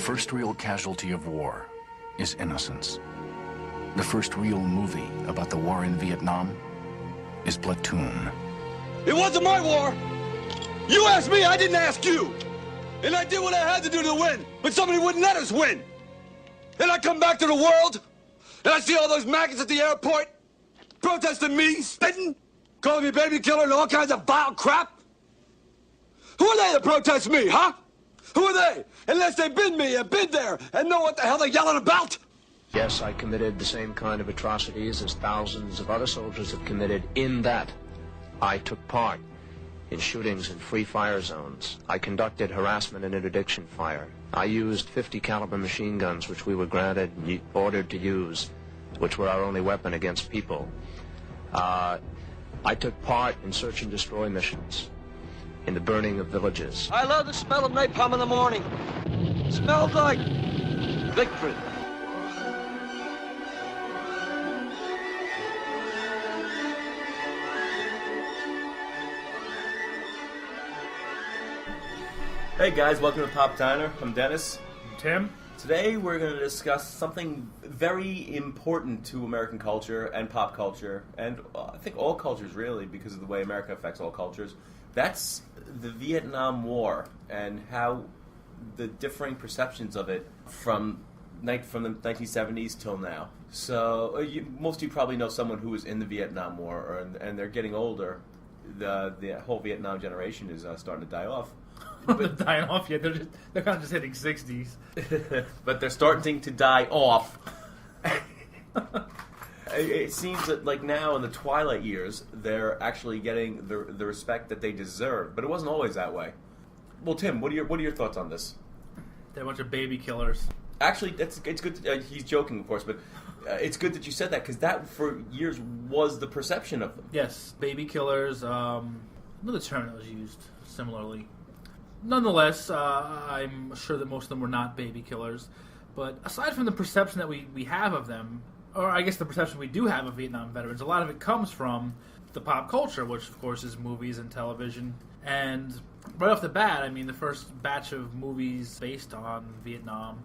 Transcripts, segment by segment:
first real casualty of war is innocence. The first real movie about the war in Vietnam is Platoon. It wasn't my war. You asked me, I didn't ask you. And I did what I had to do to win, but somebody wouldn't let us win. And I come back to the world, and I see all those maggots at the airport protesting me, spitting, calling me baby killer and all kinds of vile crap. Who are they to protest me, huh? Who are they? Unless they've been me and been there and know what the hell they're yelling about. Yes, I committed the same kind of atrocities as thousands of other soldiers have committed, in that I took part in shootings in free fire zones. I conducted harassment and interdiction fire. I used 50 caliber machine guns, which we were ordered to use, which were our only weapon against people. I took part in search and destroy missions, in the burning of villages. I love the smell of napalm in the morning. It smells like victory. Hey guys, welcome to Pop Diner. I'm Dennis. I'm Tim. Today we're going to discuss something very important to American culture and pop culture, and I think all cultures really, because of the way America affects all cultures. That's the Vietnam War and how the differing perceptions of it from the 1970s till now. So most of you probably know someone who was in the Vietnam War, and they're getting older. The whole Vietnam generation is starting to die off. They're dying off yet. They're kind of just hitting 60s. But they're starting to die off. It seems that like now in the twilight years, they're actually getting the respect that they deserve. But it wasn't always that way. Well, Tim, what are your thoughts on this? They're a bunch of baby killers. Actually, it's good. He's joking, of course, but it's good that you said that, because that for years was the perception of them. Yes, baby killers. Another term that was used similarly. Nonetheless, I'm sure that most of them were not baby killers. But aside from the perception that we have of them, or I guess the perception we do have of Vietnam veterans, a lot of it comes from the pop culture, which of course is movies and television. And right off the bat, I mean, the first batch of movies based on Vietnam,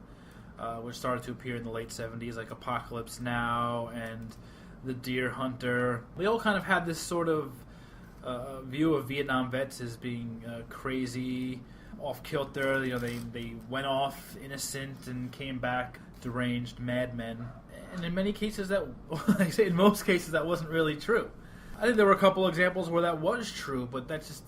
which started to appear in the late 70s, like Apocalypse Now and The Deer Hunter, they all kind of had this sort of view of Vietnam vets as being crazy, off-kilter. You know, they went off innocent and came back deranged madmen. And in many cases, like I say, in most cases, that wasn't really true. I think there were a couple examples where that was true, but it's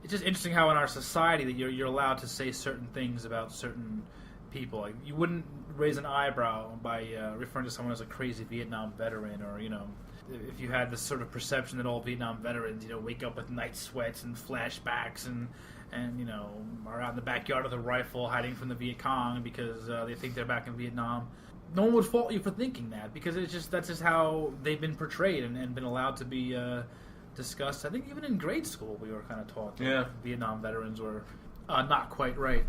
just interesting how in our society that you're allowed to say certain things about certain people. Like, you wouldn't raise an eyebrow by referring to someone as a crazy Vietnam veteran, or if you had this sort of perception that all Vietnam veterans, wake up with night sweats and flashbacks and are out in the backyard with a rifle hiding from the Viet Cong because they think they're back in Vietnam, no one would fault you for thinking that, because that's just how they've been portrayed and been allowed to be discussed. I think even in grade school we were kind of taught that Vietnam veterans were not quite right.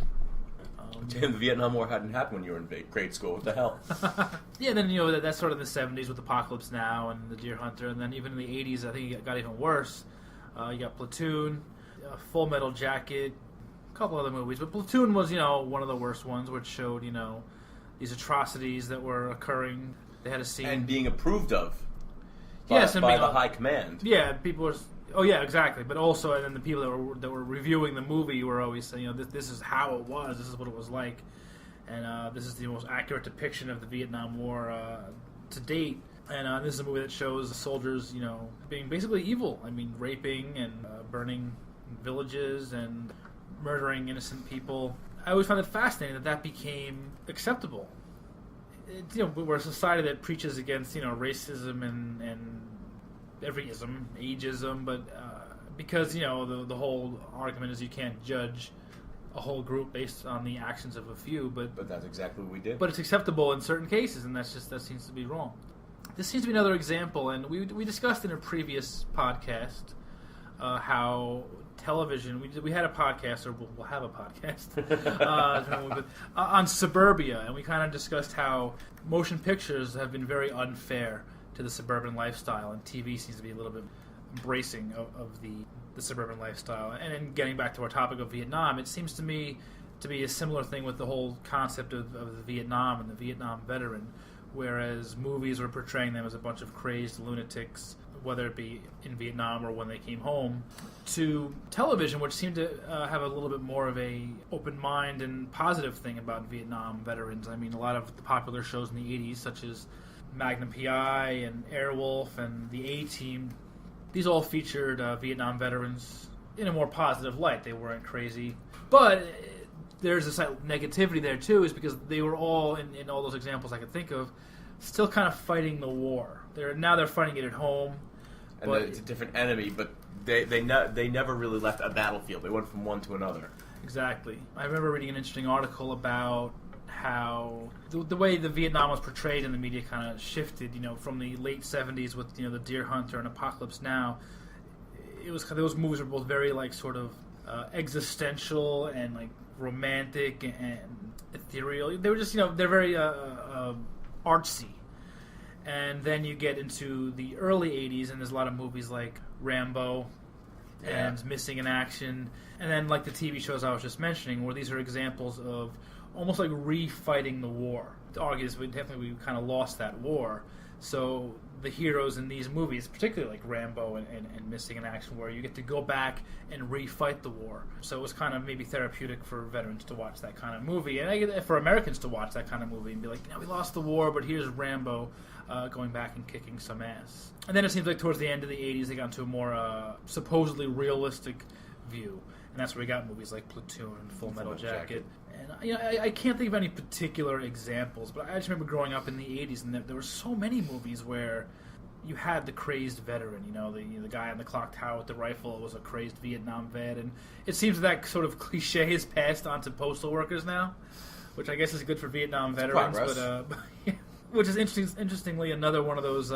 The Vietnam War hadn't happened when you were in grade school. What the hell? Yeah, then that's sort of the 70s with Apocalypse Now and The Deer Hunter, and then even in the 80s I think it got even worse. You got Platoon, Full Metal Jacket, a couple other movies, but Platoon was one of the worst ones, which showed these atrocities that were occurring. They had a scene and being approved of. By the high command. Yeah, people were. Oh yeah, exactly. But also, and then the people that were reviewing the movie were always saying, this is how it was. This is what it was like, and this is the most accurate depiction of the Vietnam War to date. And this is a movie that shows the soldiers, being basically evil. I mean, raping and burning villages and murdering innocent people. I always found it fascinating that became acceptable. We're a society that preaches against racism and every ism, ageism, but because the whole argument is you can't judge a whole group based on the actions of a few, but that's exactly what we did. But it's acceptable in certain cases, and that seems to be wrong. This seems to be another example, and we discussed in a previous podcast how television. We had a podcast, or we'll have a podcast on suburbia, and we kind of discussed how motion pictures have been very unfair to the suburban lifestyle, and TV seems to be a little bit embracing of the suburban lifestyle. And then getting back to our topic of Vietnam, it seems to me to be a similar thing with the whole concept of the Vietnam and the Vietnam veteran, whereas movies were portraying them as a bunch of crazed lunatics, whether it be in Vietnam or when they came home, to television, which seemed to have a little bit more of a open mind and positive thing about Vietnam veterans. I mean, a lot of the popular shows in the 80s, such as Magnum P.I. and Airwolf and the A-Team, these all featured Vietnam veterans in a more positive light. They weren't crazy. But there's a slight negativity there, too, is because they were all, in all those examples I could think of, still kind of fighting the war. Now they're fighting it at home. And it's a different enemy, but they never really left a battlefield. They went from one to another. Exactly. I remember reading an interesting article about how the way the Vietnam was portrayed in the media kind of shifted, from the late 70s with, the Deer Hunter and Apocalypse Now. It was those movies were both very sort of existential and romantic and ethereal. They were just they're very artsy. And then you get into the early 80s, and there's a lot of movies like Rambo and Missing in Action, and then the TV shows I was just mentioning, where these are examples of almost refighting the war. The argument is we kind of lost that war. So the heroes in these movies, particularly like Rambo and Missing in Action, where you get to go back and refight the war. So it was kind of maybe therapeutic for veterans to watch that kind of movie, and for Americans to watch that kind of movie and be like, we lost the war, but here's Rambo going back and kicking some ass. And then it seems like towards the end of the 80s, they got into a more supposedly realistic view. And that's where we got movies like Platoon and Full Metal Jacket. And I can't think of any particular examples, but I just remember growing up in the 80s, and there were so many movies where you had the crazed veteran. The guy on the clock tower with the rifle was a crazed Vietnam vet. And it seems that sort of cliche is passed on to postal workers now, which I guess is good for Vietnam veterans. But which is interestingly another one of those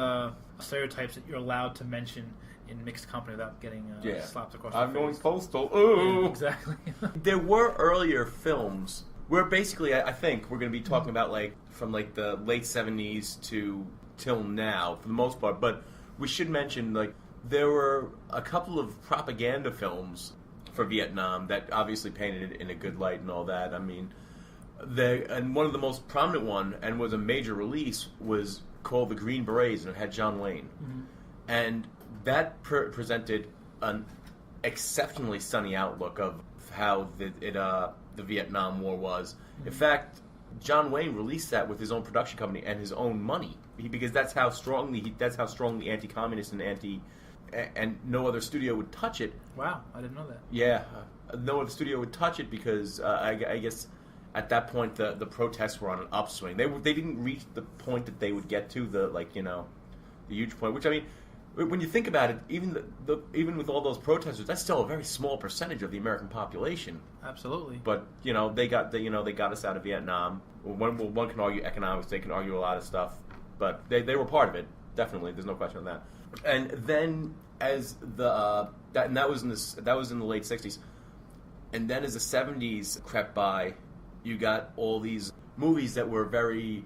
stereotypes that you're allowed to mention in mixed company without getting slapped across the face. I'm going postal. Ooh. Yeah, exactly. There were earlier films where basically I think we're going to be talking about from the late 70s till now for the most part, but we should mention there were a couple of propaganda films for Vietnam that obviously painted it in a good light and all that. I mean, and one of the most prominent one, and was a major release, was called The Green Berets, and it had John Wayne. Mm-hmm. And that presented an exceptionally sunny outlook of how the Vietnam War was. Mm-hmm. In fact, John Wayne released that with his own production company and his own money, because that's how strongly anti-communist and no other studio would touch it. Wow, I didn't know that. Yeah, no other studio would touch it because I guess at that point the protests were on an upswing. They didn't reach the point that they would get to the huge point. Which, I mean, when you think about it, even with all those protesters, that's still a very small percentage of the American population. Absolutely. But they got us out of Vietnam. One can argue economics. They can argue a lot of stuff, but they were part of it. Definitely, there's no question on that. And then as that was in the late 60s, and then as the 70s crept by, you got all these movies that were very,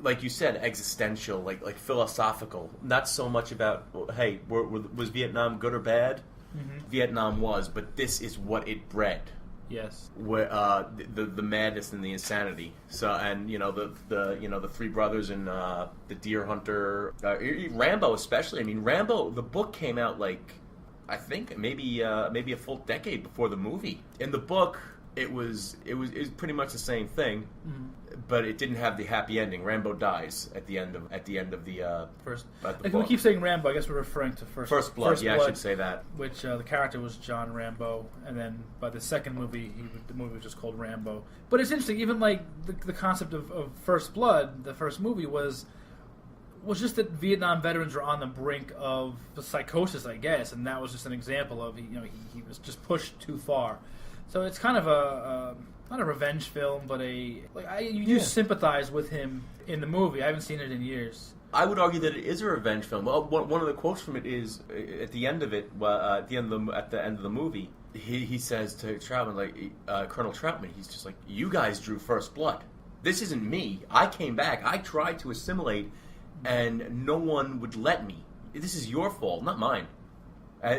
like you said, existential, like philosophical. Not so much about, hey, was Vietnam good or bad? Mm-hmm. Vietnam was, but this is what it bred. Yes. Where the madness and the insanity. So, and the three brothers and the Deer Hunter, Rambo especially. I mean, Rambo. The book came out I think maybe a full decade before the movie. In the book, it was pretty much the same thing, but it didn't have the happy ending. Rambo dies at the end of the first. The we keep saying Rambo. I guess we're referring to First Blood. Yeah, I should say that. Which the character was John Rambo, and then by the second movie, the movie was just called Rambo. But it's interesting, even the concept of First Blood, the first movie was just that Vietnam veterans were on the brink of psychosis, I guess, and that was just an example of he was just pushed too far. So it's kind of not a revenge film, but you sympathize with him in the movie. I haven't seen it in years. I would argue that it is a revenge film. Well, one of the quotes from it is at the end of it, at the end of the movie, he says to Troutman, Colonel Troutman, he's just like, "You guys drew first blood. This isn't me. I came back. I tried to assimilate, and no one would let me. This is your fault, not mine."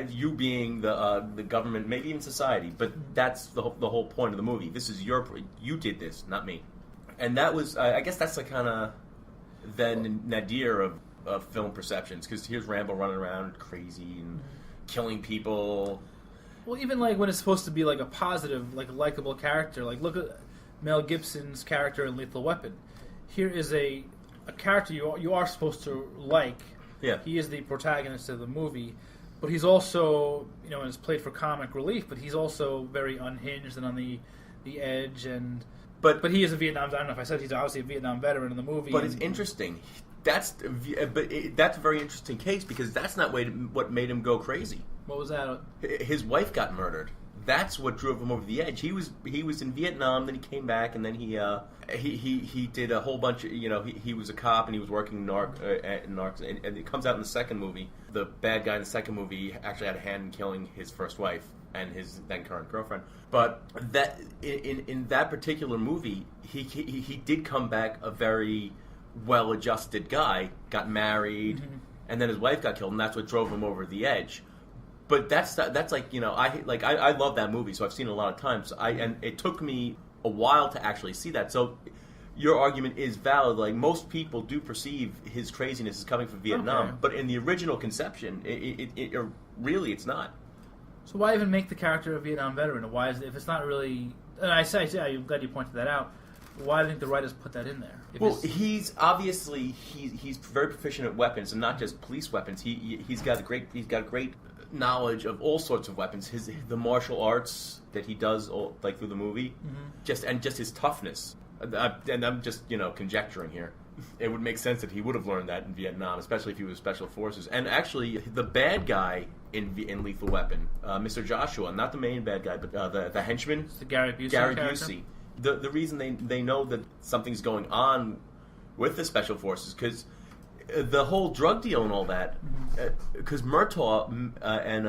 You being the government, maybe even society, but that's the whole point of the movie. This is you did this, not me. And that was, I guess that's the kind of the nadir of film perceptions, because here's Rambo running around crazy and killing people. Well, even like when it's supposed to be like a positive, like a likable character, like look at Mel Gibson's character in Lethal Weapon. Here is a character you are supposed to like. Yeah. He is the protagonist of the movie, but he's also, you know, it's played for comic relief, but he's also very unhinged and on the edge, and but he is a Vietnam. I don't know if I said he's obviously a Vietnam veteran in the movie. But it's interesting. That's a very interesting case, because that's not what made him go crazy. What was that? His wife got murdered. That's what drove him over the edge. He was in Vietnam, then he came back, and then he did a whole bunch of, you know, he was a cop and he was working narcs, and it comes out in the second movie. The bad guy in the second movie actually had a hand in killing his first wife and his then current girlfriend. But that in that particular movie, he did come back a very well-adjusted guy, got married, and then his wife got killed, and that's what drove him over the edge. But that's like, you know, I love that movie, so I've seen it a lot of times. And it took me a while to actually see that. So your argument is valid. Like, most people do perceive his craziness as coming from Vietnam, but in the original conception, it really it's not. So why even make the character a Vietnam veteran? Why is it, if it's not really? And I'm glad you pointed that out. Why do you think the writers put that in there? Well, he's very proficient at weapons, and not just police weapons. He's got a great knowledge of all sorts of weapons. The martial arts that he does like through the movie, just his toughness. And I'm just, you know, conjecturing here. It would make sense that he would have learned that in Vietnam, especially if he was special forces. And actually, the bad guy in Lethal Weapon, Mr. Joshua, not the main bad guy, but the henchman, it's the Gary Busey Busey. The reason they know that something's going on with the special forces, because the whole drug deal and all that, because Murtaugh and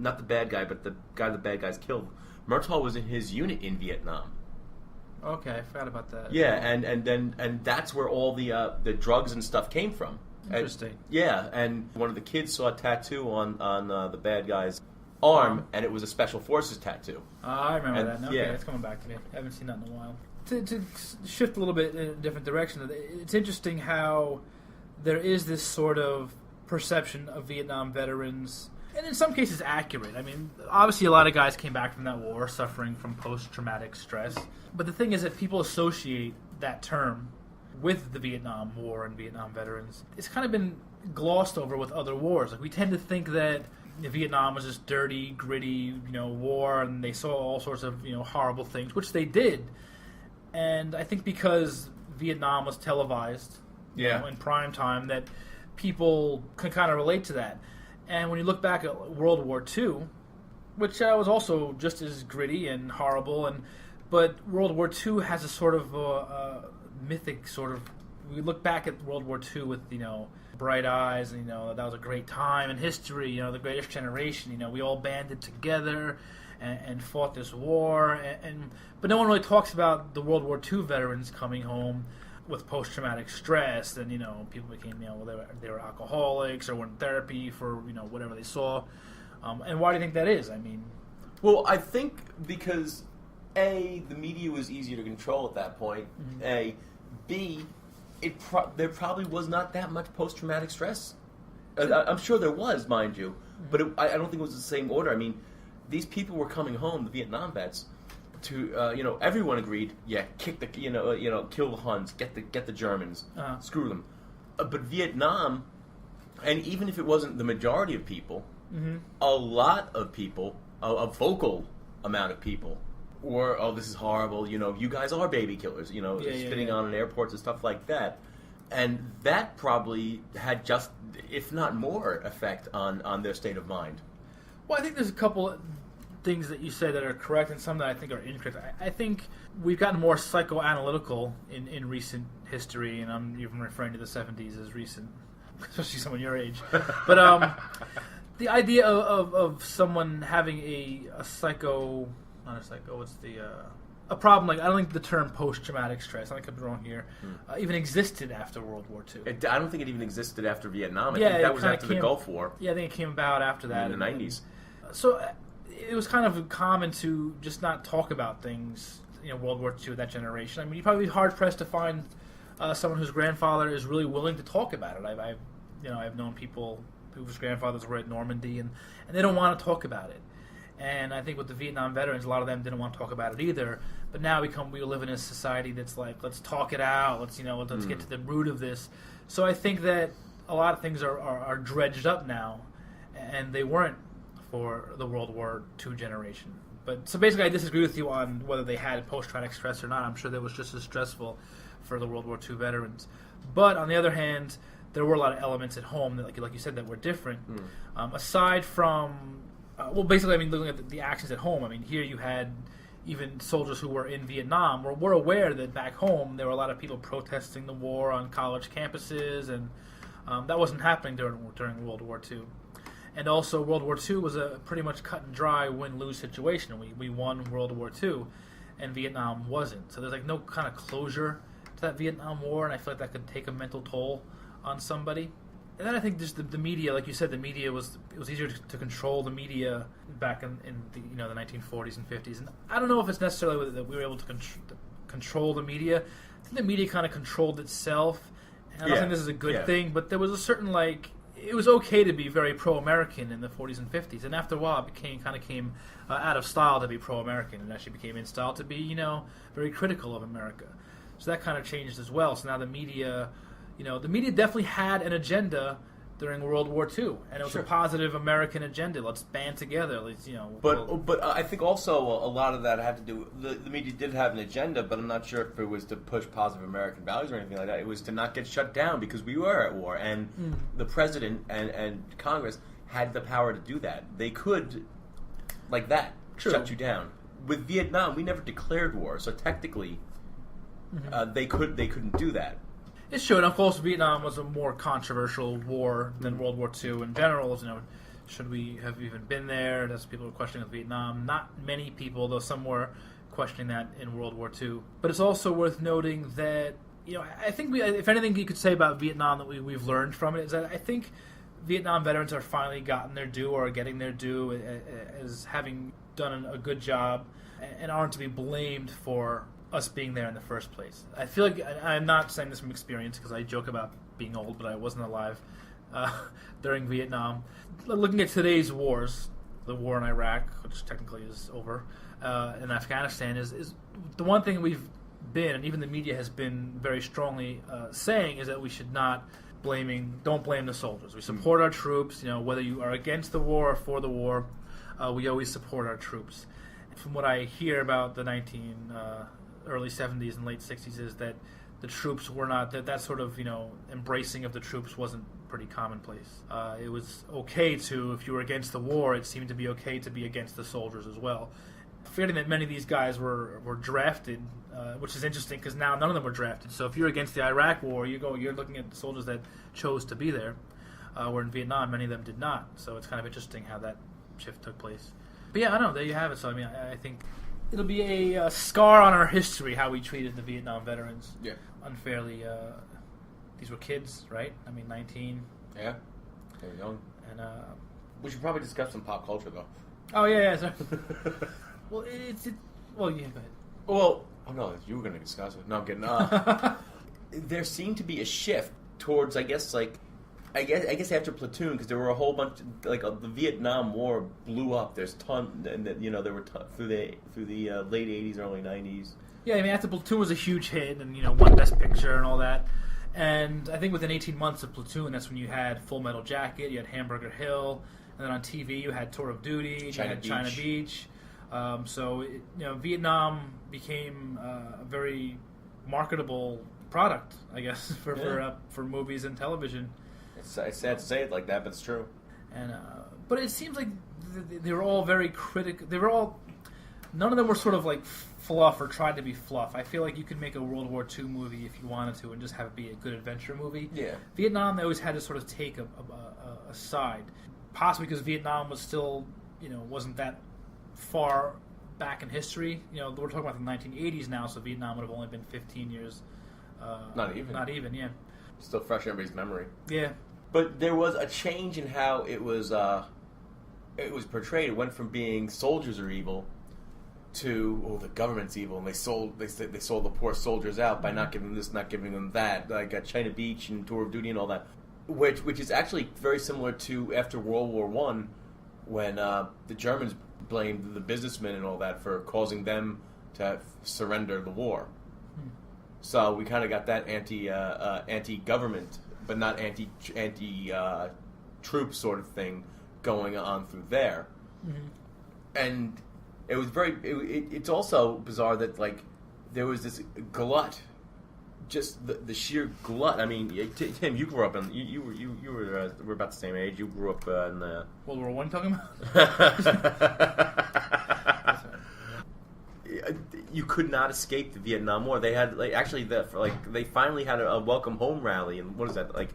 not the bad guy, but the guy the bad guys killed, Murtaugh was in his unit in Vietnam. Okay, I forgot about that. Yeah, and that's where all the drugs and stuff came from. Interesting. And one of the kids saw a tattoo on the bad guy's arm, and it was a special forces tattoo. I remember that. Okay, it's coming back to me. I haven't seen that in a while. To shift a little bit in a different direction, it's interesting how there is this sort of perception of Vietnam veterans, and in some cases accurate. I mean, obviously a lot of guys came back from that war suffering from post-traumatic stress. But the thing is that people associate that term with the Vietnam War and Vietnam veterans. It's kind of been glossed over with other wars. Like, we tend to think that Vietnam was this dirty, gritty, you know, war, and they saw all sorts of, you know, horrible things, which they did. And I think because Vietnam was televised, you know, in prime time, that people can kind of relate to that. And when you look back at World War II, which was also just as gritty and horrible, but World War II has a sort of mythic sort of. We look back at World War II with, you know, bright eyes, and, you know, that was a great time in history, you know, the greatest generation, you know, we all banded together and fought this war, but no one really talks about the World War II veterans coming home with post-traumatic stress, and, you know, people became, you know, they were alcoholics or went in therapy for, you know, whatever they saw. And why do you think that is? I mean, well, I think because A, the media was easier to control at that point. A, B, there probably was not that much post-traumatic stress. I'm sure there was, mind you, but I don't think it was the same order. I mean, these people were coming home, the Vietnam vets, to you know, everyone agreed, kill the Huns, get the Germans, screw them. But Vietnam, and even if it wasn't the majority of people, a lot of people, a vocal amount of people, were, oh, this is horrible, you know, you guys are baby killers, you know, spitting on in airports and stuff like that. And that probably had just, if not more, effect on their state of mind. Well, I think there's a couple things that you say that are correct and some that I think are incorrect. I think we've gotten more psychoanalytical in recent history, and I'm even referring to the 70s as recent, especially someone your age. But the idea of someone having a a problem. Like I don't think the term post-traumatic stress, I think I'm wrong here, even existed after World War II. I don't think it even existed after Vietnam. I Yeah, think it that was kinda after the Gulf War Yeah, I think it came about after that in the 90s. So it was kind of common to just not talk about things. World War II, that generation. I mean, you'd probably be hard pressed to find someone whose grandfather is really willing to talk about it. I've known people whose grandfathers were at Normandy, and they don't want to talk about it. And I think with the Vietnam veterans, a lot of them didn't want to talk about it either. But now we live in a society that's like, let's talk it out. Let's get to the root of this. So I think that a lot of things are dredged up now, and they weren't for the World War II generation. But so basically, I disagree with you on whether they had post-traumatic stress or not. I'm sure that was just as stressful for the World War II veterans. But on the other hand, there were a lot of elements at home that, like you said, that were different. Aside from, basically, I mean, looking at the actions at home. I mean, here you had even soldiers who were in Vietnam were aware that back home there were a lot of people protesting the war on college campuses, and that wasn't happening during World War II. And also, World War II was a pretty much cut and dry win-lose situation. We won World War II, and Vietnam wasn't. So there's like no kind of closure to that Vietnam War, and I feel like that could take a mental toll on somebody. And then I think just the media, like you said, it was easier to control the media back in the 1940s and 50s. And I don't know if it's necessarily that we were able to control the media. I think the media kind of controlled itself. And I don't think this is a good thing, but there was a certain it was okay to be very pro-American in the 40s and 50s, and after a while it came out of style to be pro-American, and actually became in style to be very critical of America. So that kind of changed as well. So now the media definitely had an agenda during World War II, and it was a positive American agenda. Let's band together. But I think also a lot of that had to do. The media did have an agenda, but I'm not sure if it was to push positive American values or anything like that. It was to not get shut down because we were at war, and the president and Congress had the power to do that. They could, like that, shut you down. With Vietnam, we never declared war, so technically, they couldn't do that. It's true, and of course Vietnam was a more controversial war than World War II in general. Should we have even been there? That's people were questioning with Vietnam. Not many people, though some were questioning that in World War II. But it's also worth noting that, I think if anything you could say about Vietnam that we've learned from it is that I think Vietnam veterans are finally gotten their due or are getting their due as having done a good job and aren't to be blamed for us being there in the first place. I feel like I'm not saying this from experience because I joke about being old, but I wasn't alive during Vietnam. Looking at today's wars, the war in Iraq, which technically is over, and Afghanistan is the one thing we've been, and even the media has been very strongly saying, is that we should not don't blame the soldiers. We support our troops. Whether you are against the war or for the war, we always support our troops. From what I hear about the early 70s and late 60s is that the troops were not, that sort of, embracing of the troops wasn't pretty commonplace. It was okay if you were against the war, it seemed to be okay to be against the soldiers as well. Forgetting that many of these guys were drafted, which is interesting because now none of them were drafted. So if you're against the Iraq war, you're looking at the soldiers that chose to be there, where in Vietnam many of them did not. So it's kind of interesting how that shift took place. But yeah, I don't know, there you have it. So I think it'll be a scar on our history how we treated the Vietnam veterans unfairly. These were kids, right? 19. Yeah, they were young. And we should probably discuss some pop culture, though. Oh yeah. Sorry. Well, well, yeah. Go ahead. Well, oh no, you were going to discuss it. No, I'm kidding. There seemed to be a shift towards, I guess after Platoon, because there were a whole bunch the Vietnam War blew up. There's and there were through the late '80s, early '90s. Yeah, after Platoon was a huge hit, and won Best Picture and all that. And I think within 18 months of Platoon, that's when you had Full Metal Jacket, you had Hamburger Hill, and then on TV you had Tour of Duty, China Beach. So Vietnam became a very marketable product, I guess, for movies and television. It's sad to say it like that, but it's true. And but it seems like they were all very critical. None of them were sort of like fluff or tried to be fluff. I feel like you could make a World War II movie if you wanted to and just have it be a good adventure movie. Yeah. Vietnam, they always had to sort of take a side, possibly because Vietnam was still, wasn't that far back in history. We're talking about the 1980s now, so Vietnam would have only been 15 years. Not even, yeah. Still fresh in everybody's memory. Yeah. But there was a change in how it was portrayed. It went from being soldiers are evil to the government's evil, and they sold the poor soldiers out by not giving them this, not giving them that, like at China Beach and Tour of Duty and all that, which is actually very similar to after World War I, when the Germans blamed the businessmen and all that for causing them to surrender the war. So we kind of got that anti-government, but not anti-troop sort of thing going on through there. Mm-hmm. And it was it's also bizarre that, like, there was this glut, just the sheer glut. I mean, Tim, you grew up in, we're about the same age. You grew up in the... World War I talking about? You could not escape the Vietnam War. They had, like, actually, they finally had a welcome home rally, and what is that, like,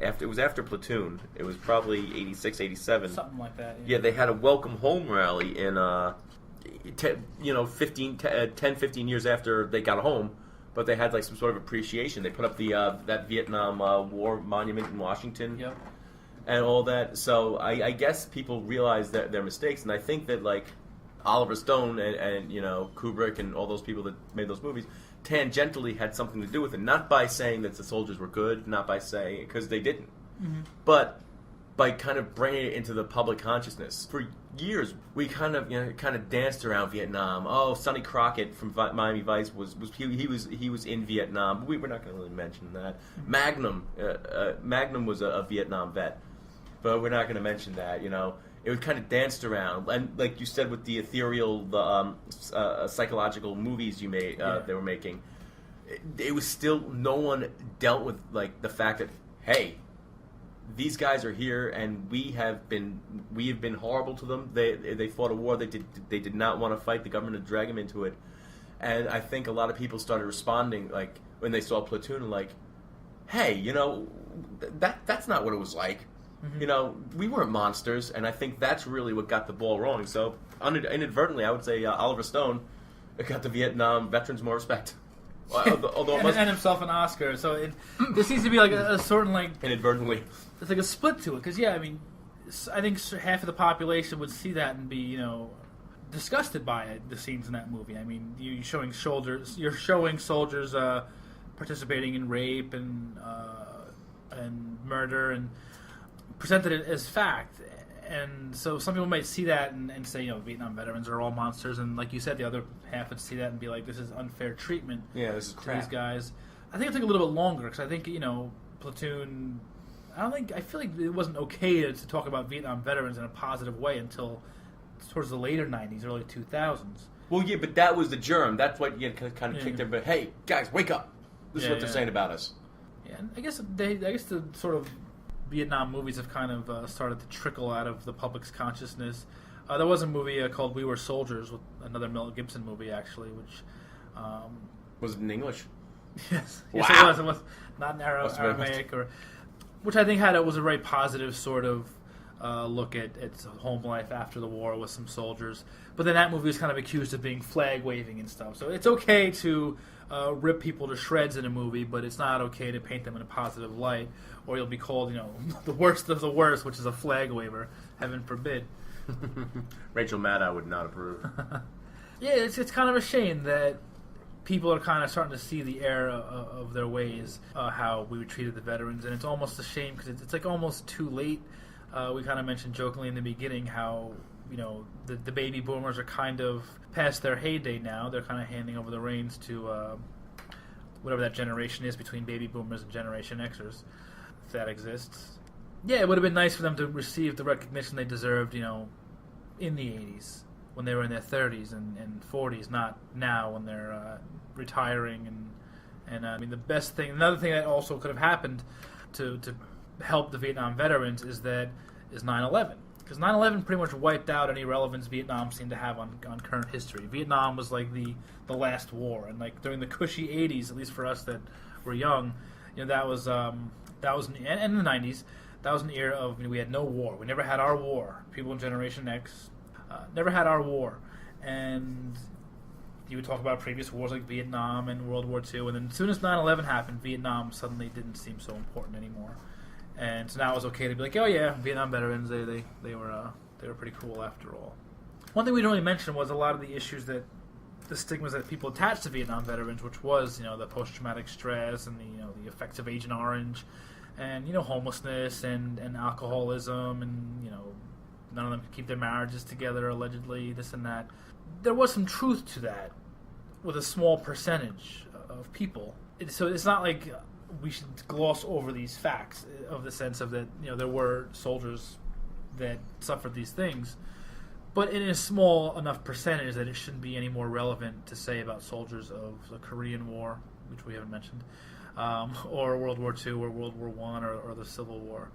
after Platoon. It was probably 86, 87. Something like that. Yeah, they had a welcome home rally in 10, 15 years after they got home, but they had, like, some sort of appreciation. They put up the that Vietnam War monument in Washington. Yep. And all that. So I guess people realized their mistakes, and I think that, like, Oliver Stone and Kubrick and all those people that made those movies tangentially had something to do with it. Not by saying that the soldiers were good, not by saying, because they didn't, but by kind of bringing it into the public consciousness. For years, we kind of danced around Vietnam. Oh, Sonny Crockett from Miami Vice was in Vietnam. But we're not going to really mention that. Magnum was a Vietnam vet, but we're not going to mention that. It was kind of danced around, and like you said, with the ethereal, psychological movies they were making, it was still, no one dealt with, like, the fact that, hey, these guys are here, and we have been horrible to them. They fought a war they did not want to fight. The government had dragged them into it, and I think a lot of people started responding, like, when they saw Platoon, like, hey, that's not what it was like. We weren't monsters, and I think that's really what got the ball rolling. So, inadvertently, I would say Oliver Stone got the Vietnam veterans more respect. Although and himself an Oscar. So there seems to be, like, a certain, like... Inadvertently. It's like a split to it. Because, yeah, I mean, I think half of the population would see that and be, disgusted by it, the scenes in that movie. I mean, you're showing soldiers participating in rape and murder and presented it as fact, and so some people might see that and say, Vietnam veterans are all monsters, and like you said, the other half would see that and be like, this is unfair treatment. Yeah, this is crap. These guys. I think it'll take a little bit longer, because I think Platoon. I feel like it wasn't okay to talk about Vietnam veterans in a positive way until towards the later '90s, early 2000s. Well, yeah, but that was the germ. That's what you kind of kicked them. But hey, guys, wake up! This is what they're saying about us. Yeah, I guess the sort of Vietnam movies have kind of started to trickle out of the public's consciousness. There was a movie called We Were Soldiers, with another Mel Gibson movie, actually, which... was it in English? Yes. Wow. Yes, it was. Not in Aramaic. Which I think was a very positive sort of look at home life after the war with some soldiers. But then that movie was kind of accused of being flag-waving and stuff. So it's okay to rip people to shreds in a movie, but it's not okay to paint them in a positive light, or you'll be called, the worst of the worst, which is a flag waver. Heaven forbid. Rachel Maddow would not approve. Yeah, it's kind of a shame that people are kind of starting to see the error of their ways, how we treated the veterans, and it's almost a shame because it's like almost too late. We kind of mentioned jokingly in the beginning how the baby boomers are kind of past their heyday now. They're kind of handing over the reins to whatever that generation is between baby boomers and Generation Xers, if that exists. Yeah, it would have been nice for them to receive the recognition they deserved, in the 80s, when they were in their 30s and 40s, not now when they're retiring. And I mean, another thing that also could have happened to help the Vietnam veterans is 9/11. Because 9/11 pretty much wiped out any relevance Vietnam seemed to have on current history. Vietnam was like the last war, and like during the cushy 80s, at least for us that were young, that was and in the 90s, that was an era of we had no war. We never had our war. People in Generation X never had our war, and you would talk about previous wars like Vietnam and World War II, and then as soon as 9/11 happened, Vietnam suddenly didn't seem so important anymore. And so now it was okay to be like, oh yeah, Vietnam veterans, they were pretty cool after all. One thing we didn't really mention was a lot of the issues that the stigmas that people attached to Vietnam veterans, which was, the post-traumatic stress and the effects of Agent Orange, and homelessness and alcoholism, and none of them could keep their marriages together allegedly, this and that. There was some truth to that with a small percentage of people. So it's not like we should gloss over these facts of the sense of that there were soldiers that suffered these things, but in a small enough percentage that it shouldn't be any more relevant to say about soldiers of the Korean War, which we haven't mentioned, or World War II or World War I or the Civil War.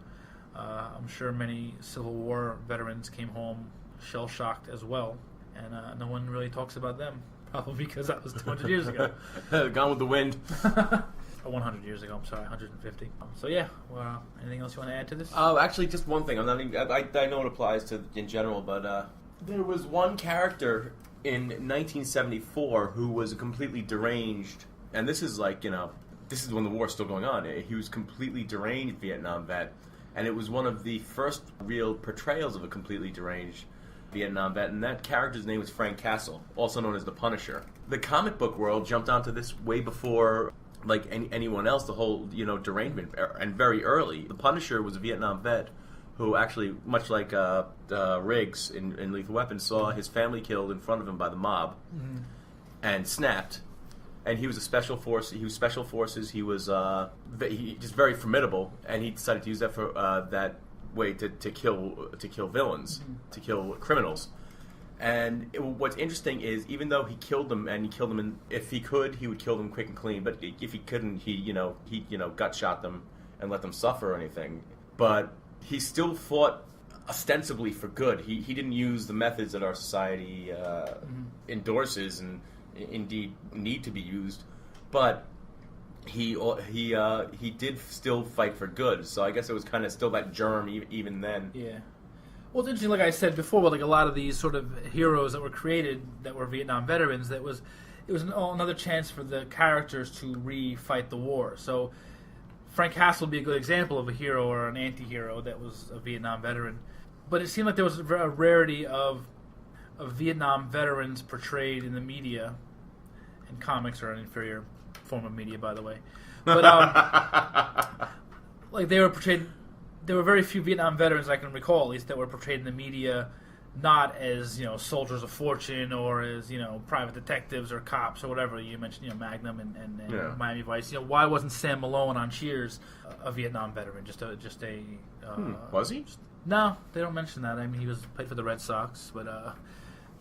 I'm sure many Civil War veterans came home shell-shocked as well, and no one really talks about them, probably because that was 200 years ago. Gone with the Wind. 100 years ago, I'm sorry, 150. So yeah, well, anything else you want to add to this? Actually, just one thing. I know it applies to in general, but there was one character in 1974 who was completely deranged, and this is this is when the war's still going on. He was completely deranged Vietnam vet, and it was one of the first real portrayals of a completely deranged Vietnam vet, and that character's name was Frank Castle, also known as the Punisher. The comic book world jumped onto this way before anyone else, the whole derangement, and very early. The Punisher was a Vietnam vet who actually, much like Riggs in Lethal Weapon, saw his family killed in front of him by the mob, and snapped. And he was a special force. He was special forces. He was just very formidable, and he decided to use that for that way to kill villains, to kill criminals. And what's interesting is, even though he killed them, and he killed them, if he could, he would kill them quick and clean. But if he couldn't, he gut shot them and let them suffer or anything. But he still fought ostensibly for good. He didn't use the methods that our society endorses and indeed need to be used. But he did still fight for good. So I guess it was kind of still that germ even then. Yeah. Well, it's interesting, like I said before, with a lot of these sort of heroes that were created that were Vietnam veterans, it was another chance for the characters to re-fight the war. So Frank Castle would be a good example of a hero or an anti-hero that was a Vietnam veteran. But it seemed like there was a rarity of Vietnam veterans portrayed in the media, and comics are an inferior form of media, by the way. But they were portrayed. There were very few Vietnam veterans I can recall, at least, that were portrayed in the media not as soldiers of fortune or as private detectives or cops or whatever. You mentioned Magnum and Miami Vice. Why wasn't Sam Malone on Cheers a Vietnam veteran? Was he? No, they don't mention that. I mean, he played for the Red Sox, but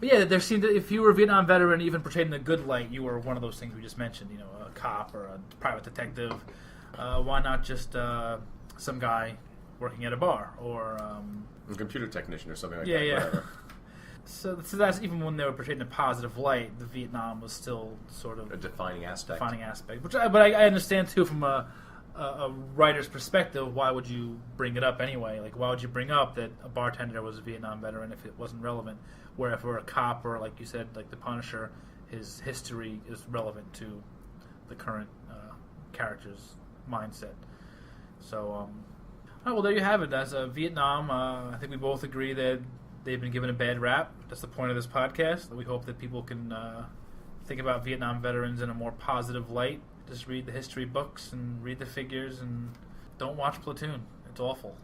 yeah, there seemed that if you were a Vietnam veteran, even portrayed in a good light, you were one of those things we just mentioned. A cop or a private detective. Why not just some guy working at a bar, or a computer technician or something like that. Yeah. Whatever. So that's even when they were portrayed in a positive light, the Vietnam was still sort of a defining aspect. But I understand too from a writer's perspective. Why would you bring it up anyway? Like, why would you bring up that a bartender was a Vietnam veteran if it wasn't relevant? Where if we're a cop, or like you said, like the Punisher, his history is relevant to the current character's mindset. So. Oh, well, there you have it. That's Vietnam. I think we both agree that they've been given a bad rap. That's the point of this podcast. We hope that people can think about Vietnam veterans in a more positive light. Just read the history books and read the figures, and don't watch Platoon. It's awful.